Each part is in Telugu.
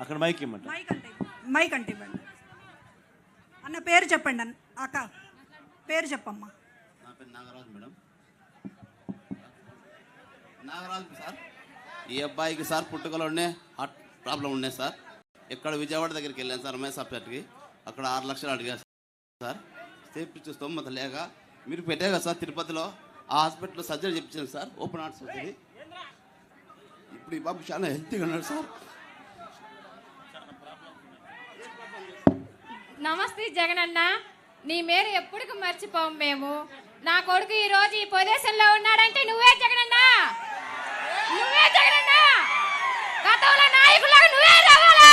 అక్కడ మైక్ ఇవ్వండి. మైక్ అంటే ఇవ్వండి. అన్న పేరు చెప్పండి. అక్క పేరు చెప్పమ్మా. నా పేరు నాగరాజు మేడం. నాగరాజు సార్, ఈ అబ్బాయికి సార్ పుట్టుకలోనే హార్ట్ ప్రాబ్లం ఉండే సార్. ఇక్కడ విజయవాడ దగ్గరికి వెళ్ళాను సార్ ఎంఎస్ హాస్పిటల్కి. అక్కడ 6 లక్షలు అడిగారు సార్. చేపించే స్తోమత లేక మీరు పెట్టారు కదా సార్ తిరుపతిలో, ఆ హాస్పిటల్లో సర్జరీ చెప్పించాను సార్, ఓపెన్ హార్ట్ సర్జరీ. ఇప్పుడు ఈ బాబు చాలా హెల్తీగా ఉన్నాడు సార్. నమస్తే జగనన్న, నీ మేలు ఎప్పటికి మర్చిపోము మేము. నా కొడుకు ఈ రోజు ఈ పొజిషన్లో ఉన్నాడంటే నువ్వే జగనన్న, నువ్వే జగనన్న. గతంలో నాయకులాగా నువ్వే రావాలా,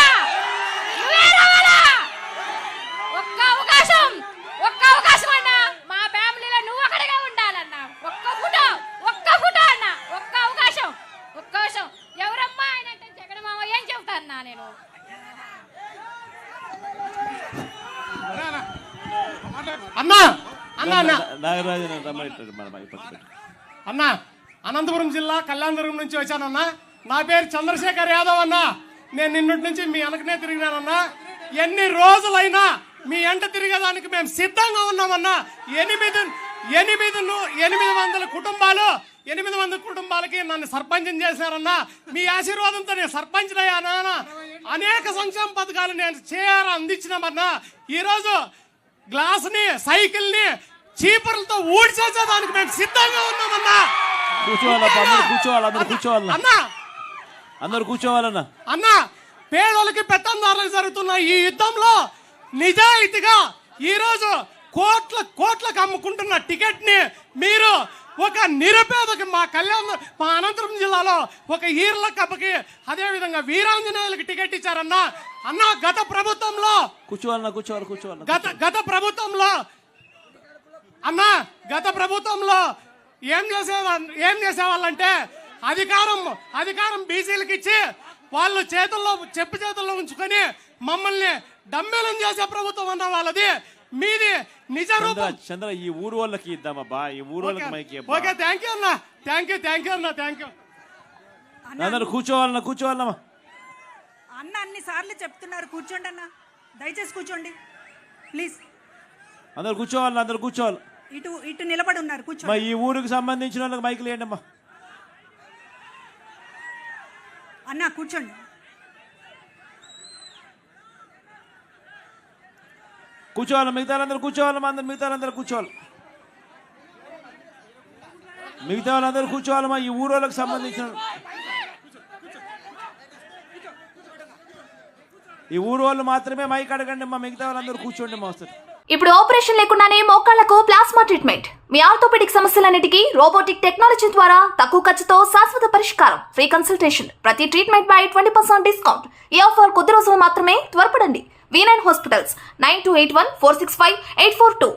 నువ్వే రావాలా. ఒక్క అవకాశం అన్న, మా ఫ్యామిలీలో నువ్వు ఒకటిగా ఉండాలన్నా. ఒక్క ఫోటో అన్న, ఒక్క అవకాశం. ఎవరమ్మా ఆయన అంటే జగన్ మామ ఏం చెప్తాన్నా నేను. అన్న అనంతపురం జిల్లా కళ్యాణదుర్గం నుంచి వచ్చానన్నా. నా పేరు చంద్రశేఖర్ యాదవ్ అన్నా. నేను నిన్నటి నుంచి మీ వెనకనే తిరిగినానన్నా. ఎన్ని రోజులైనా మీ ఎంట తిరిగేదానికి మేము సిద్ధంగా ఉన్నామన్నా. 800 కుటుంబాలకి నన్ను సర్పంచం చేశారన్నా. మీ ఆశీర్వాదంతో నేను సర్పంచ్ అయ్యానా. అనేక సంక్షేమ పథకాలు నేను అందించినామన్నా. ఈరోజు గ్లాస్ని, సైకిల్ని చీపుర్లతో ఊడ్చేసేదానికి మేము సిద్ధంగా ఉన్నామన్నా. కూర్చోవాలన్నా. అన్నా, పేదలకి పెత్తందారులకు జరుగుతున్న ఈ యుద్ధంలో నిజాయితీగా ఈరోజు కోట్లకు అమ్ముకుంటున్న టికెట్ ని మీరు ఒక నిరుపేదకి మా అనంతపురం జిల్లాలో ఒక ఈర్ల కప్పకి, అదే విధంగా వీరాంజనేయులకి టికెట్ ఇచ్చారన్నా. అన్న గత ప్రభుత్వంలో గత ప్రభుత్వంలో ఏం చేసేవాళ్ళంటే అధికారం బీసీలకు ఇచ్చి వాళ్ళు చేతుల్లో ఉంచుకొని మమ్మల్ని డంబేలం చేసే ప్రభుత్వం అన్న వాళ్ళది. మీది నిజ రూపం. చంద్ర, ఈ ఊరు వాళ్ళకి ఇద్దామబ్బా, ఈ ఊరు వాళ్ళకి మైక్. ఓకే, థ్యాంక్ యూ అన్న. Thank you. అందరూ కూర్చోవాలమ్మా. అన్న అన్ని సార్లు చెప్తున్నారు కూర్చోండి అన్న, దయచేసి కూర్చోండి ప్లీజ్. అందరు కూర్చోవాలి. ఇటు నిలబడి ఉన్నారు, కూర్చోండి. ఈ ఊరికి సంబంధించిన వాళ్ళకి మైకులు వేయండి అమ్మా. అన్న కూర్చోండి. మిగతా వాళ్ళందరూ కూర్చోవాలమ్మా. ఈ ఊరు వాళ్ళకి సంబంధించిన ఈ ఊరు వాళ్ళు మాత్రమే మైక్ అడగండి అమ్మా. మిగతా వాళ్ళందరూ కూర్చోండి మా వస్తారు. ఇప్పుడు ఆపరేషన్ లేకుండానే మోకాళ్లకు ప్లాస్మా ట్రీట్మెంట్. మీ ఆర్థోపెడిక్ సమస్యలన్నిటికీ రోబోటిక్ టెక్నాలజీ ద్వారా తక్కువ ఖర్చుతో శాశ్వత పరిష్కారం. Free consultation. ప్రతి ట్రీట్మెంట్ పై 20% డిస్కౌంట్. ఈ ఆఫర్ కొద్ది రోజులు మాత్రమే. త్వరపడండి. V9 hospitals 9281465842.